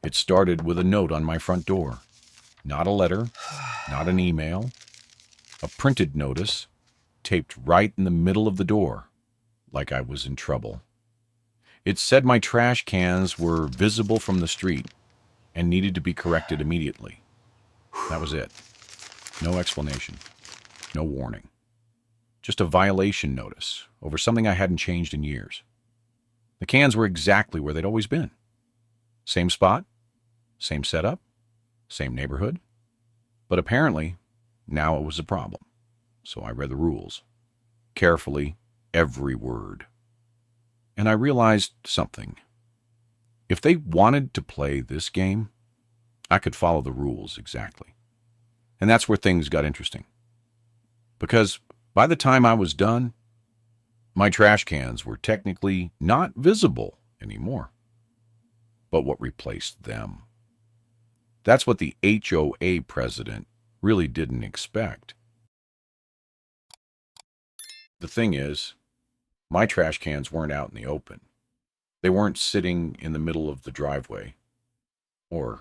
It started with a note on my front door. Not a letter, not an email, a printed notice taped right in the middle of the door, like I was in trouble. It said my trash cans were visible from the street and needed to be corrected immediately. That was it. No explanation. No warning. Just a violation notice over something I hadn't changed in years. The cans were exactly where they'd always been. Same spot, same setup, same neighborhood. But apparently, now it was a problem. So I read the rules. Carefully, every word. And I realized something. If they wanted to play this game, I could follow the rules exactly. And that's where things got interesting. Because by the time I was done, my trash cans were technically not visible anymore. But what replaced them? That's what the HOA president really didn't expect. The thing is, my trash cans weren't out in the open. They weren't sitting in the middle of the driveway or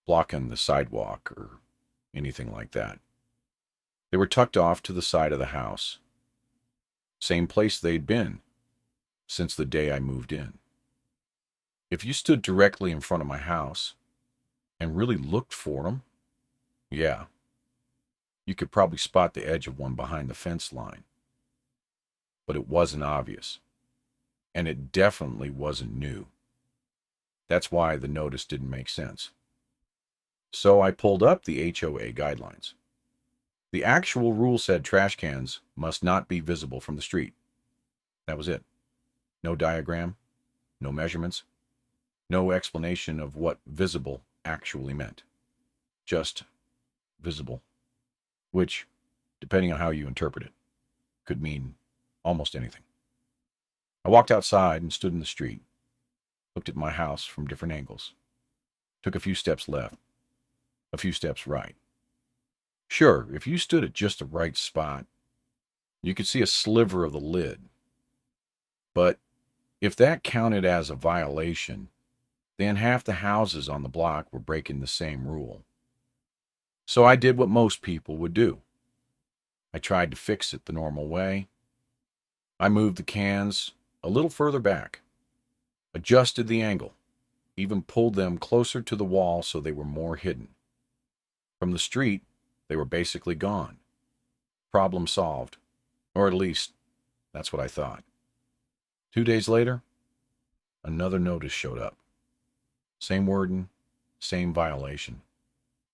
blocking the sidewalk or anything like that. They were tucked off to the side of the house. Same place they'd been since the day I moved in. If you stood directly in front of my house and really looked for them, yeah, you could probably spot the edge of one behind the fence line. But it wasn't obvious. And it definitely wasn't new. That's why the notice didn't make sense. So I pulled up the HOA guidelines. The actual rule said trash cans must not be visible from the street. That was it. No diagram, no measurements, no explanation of what visible actually meant. Just visible, which, depending on how you interpret it, could mean almost anything. I walked outside and stood in the street, looked at my house from different angles, took a few steps left, a few steps right. Sure, if you stood at just the right spot, you could see a sliver of the lid. But if that counted as a violation, then half the houses on the block were breaking the same rule. So I did what most people would do. I tried to fix it the normal way. I moved the cans a little further back, adjusted the angle, even pulled them closer to the wall so they were more hidden. From the street, they were basically gone. Problem solved, or at least that's what I thought. 2 days later, another notice showed up. Same wording, same violation.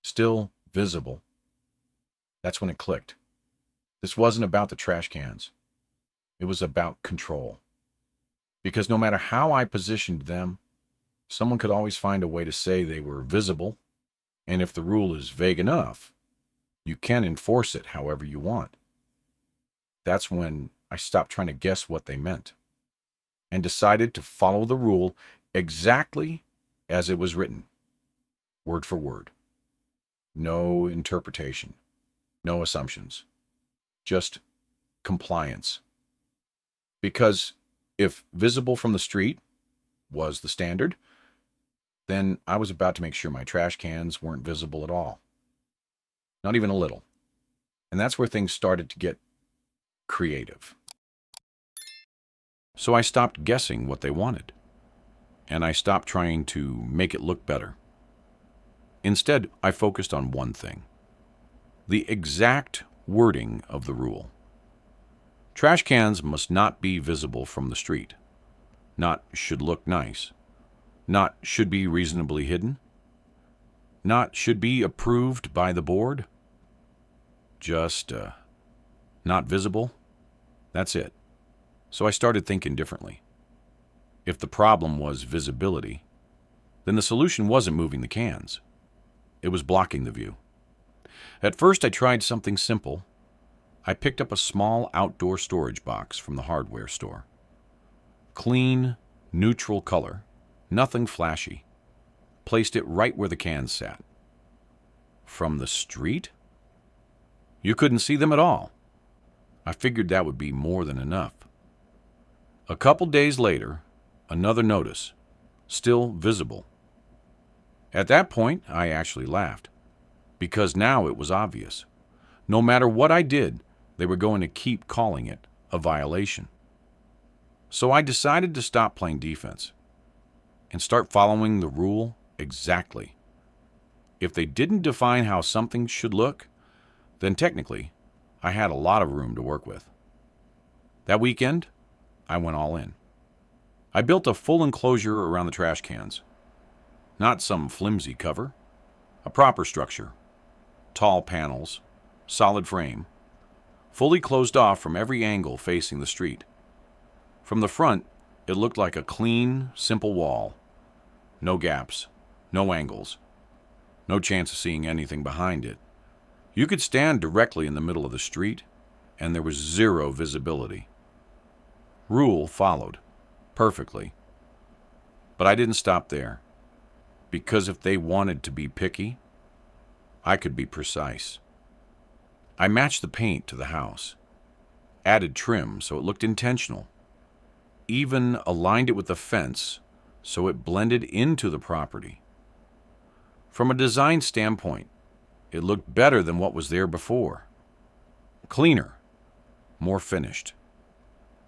Still visible. That's when it clicked. This wasn't about the trash cans. It was about control. Because no matter how I positioned them, someone could always find a way to say they were visible, and if the rule is vague enough, you can enforce it however you want. That's when I stopped trying to guess what they meant, and decided to follow the rule exactly as it was written, word for word. No interpretation, no assumptions, just compliance. Because if visible from the street was the standard, then I was about to make sure my trash cans weren't visible at all. Not even a little. And that's where things started to get creative. So I stopped guessing what they wanted. And I stopped trying to make it look better. Instead, I focused on one thing: the exact wording of the rule. Trash cans must not be visible from the street. Not should look nice. Not should be reasonably hidden. Not should be approved by the board. Just, not visible. That's it. So I started thinking differently. If the problem was visibility, then the solution wasn't moving the cans. It was blocking the view. At first I tried something simple. I picked up a small outdoor storage box from the hardware store. Clean, neutral color, nothing flashy. Placed it right where the cans sat. From the street? You couldn't see them at all. I figured that would be more than enough. A couple days later, another notice, still visible. At that point, I actually laughed, because now it was obvious. No matter what I did, they were going to keep calling it a violation. So I decided to stop playing defense and start following the rule exactly. If they didn't define how something should look, then technically, I had a lot of room to work with. That weekend, I went all in. I built a full enclosure around the trash cans. Not some flimsy cover, a proper structure. Tall panels, solid frame, fully closed off from every angle facing the street. From the front, it looked like a clean, simple wall. No gaps, no angles, no chance of seeing anything behind it. You could stand directly in the middle of the street, and there was zero visibility. Rule followed, perfectly. But I didn't stop there, because if they wanted to be picky, I could be precise. I matched the paint to the house, added trim so it looked intentional, even aligned it with the fence so it blended into the property. From a design standpoint, it looked better than what was there before. Cleaner, more finished.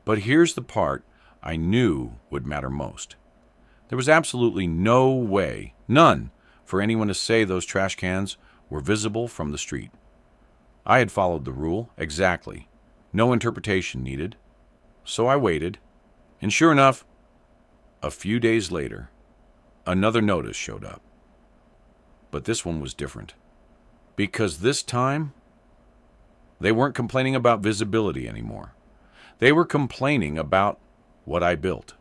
But here's the part I knew would matter most. There was absolutely no way, none, for anyone to say those trash cans were visible from the street. I had followed the rule exactly. No interpretation needed. So I waited, and sure enough, a few days later, another notice showed up. But this one was different, because this time, they weren't complaining about visibility anymore. They were complaining about what I built.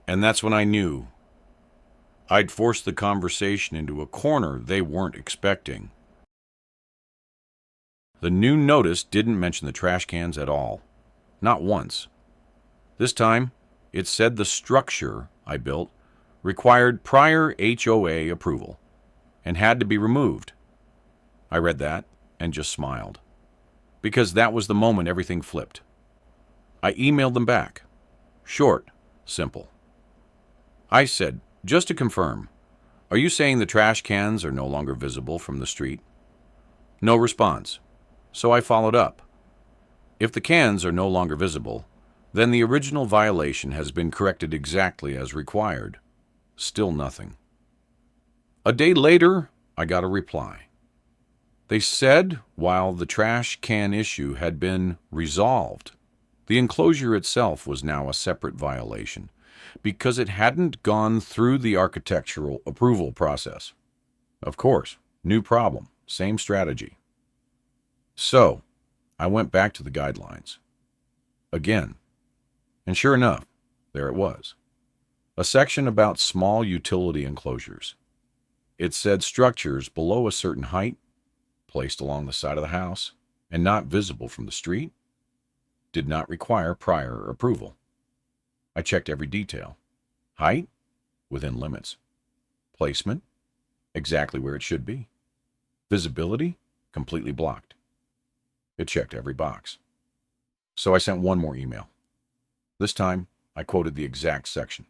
And that's when I knew I'd forced the conversation into a corner they weren't expecting. The new notice didn't mention the trash cans at all. Not once. This time, it said the structure I built required prior HOA approval and had to be removed. I read that and just smiled, because that was the moment everything flipped. I emailed them back. Short, simple. I said, just to confirm, are you saying the trash cans are no longer visible from the street? No response. So I followed up. If the cans are no longer visible, then the original violation has been corrected exactly as required. Still nothing. A day later, I got a reply. They said while the trash can issue had been resolved, the enclosure itself was now a separate violation because it hadn't gone through the architectural approval process. Of course, new problem, same strategy. So, I went back to the guidelines. Again. And sure enough, there it was. A section about small utility enclosures. It said structures below a certain height, placed along the side of the house, and not visible from the street, did not require prior approval. I checked every detail. Height, within limits. Placement, exactly where it should be. Visibility, completely blocked. It checked every box. So I sent one more email. This time, I quoted the exact section,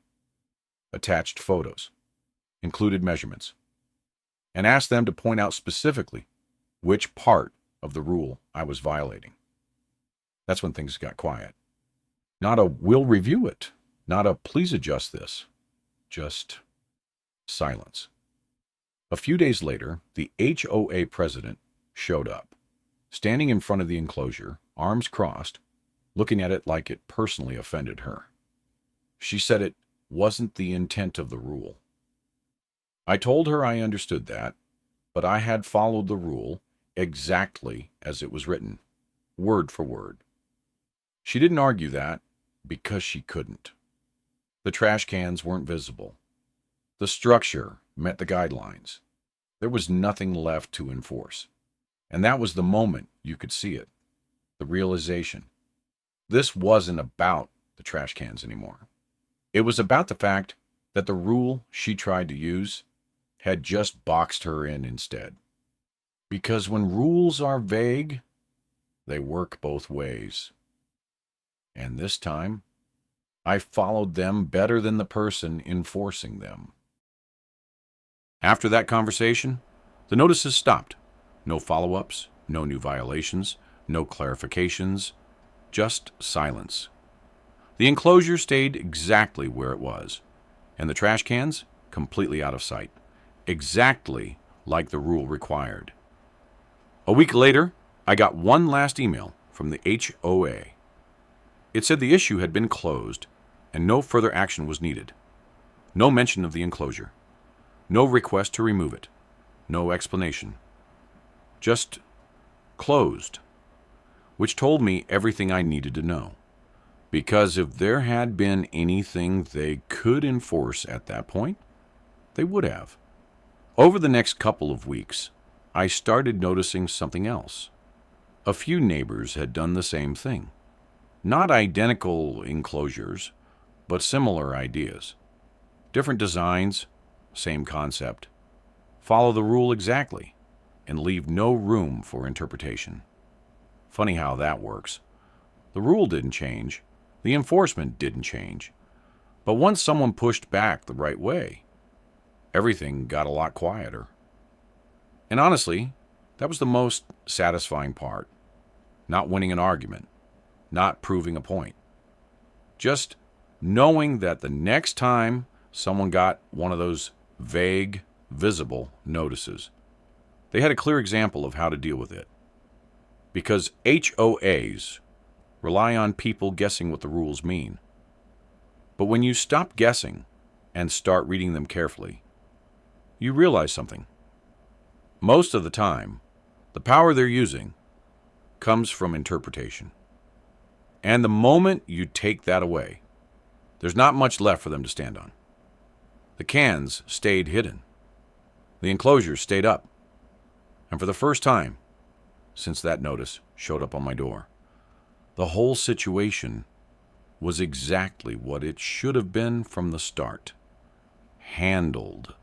attached photos, included measurements, and asked them to point out specifically which part of the rule I was violating. That's when things got quiet. Not a "we'll review it," not a "please adjust this," just silence. A few days later, the HOA president showed up, standing in front of the enclosure, arms crossed, looking at it like it personally offended her. She said it wasn't the intent of the rule. I told her I understood that, but I had followed the rule exactly as it was written, word for word. She didn't argue that because she couldn't. The trash cans weren't visible. The structure met the guidelines. There was nothing left to enforce. And that was the moment you could see it, the realization. This wasn't about the trash cans anymore. It was about the fact that the rule she tried to use had just boxed her in instead. Because when rules are vague, they work both ways. And this time, I followed them better than the person enforcing them. After that conversation, the notices stopped. No follow-ups, no new violations, no clarifications, just silence. The enclosure stayed exactly where it was, and the trash cans completely out of sight, exactly like the rule required. A week later, I got one last email from the HOA. It said the issue had been closed and no further action was needed. No mention of the enclosure. No request to remove it. No explanation. Just closed, which told me everything I needed to know. Because if there had been anything they could enforce at that point, they would have. Over the next couple of weeks, I started noticing something else. A few neighbors had done the same thing. Not identical enclosures, but similar ideas. Different designs, same concept. Follow the rule exactly and leave no room for interpretation. Funny how that works. The rule didn't change. The enforcement didn't change. But once someone pushed back the right way, everything got a lot quieter. And honestly, that was the most satisfying part. Not winning an argument, not proving a point. Just knowing that the next time someone got one of those vague, visible notices, they had a clear example of how to deal with it. Because HOAs rely on people guessing what the rules mean. But when you stop guessing and start reading them carefully, you realize something. Most of the time, the power they're using comes from interpretation. And the moment you take that away, there's not much left for them to stand on. The cans stayed hidden. The enclosures stayed up. And for the first time since that notice showed up on my door, the whole situation was exactly what it should have been from the start. Handled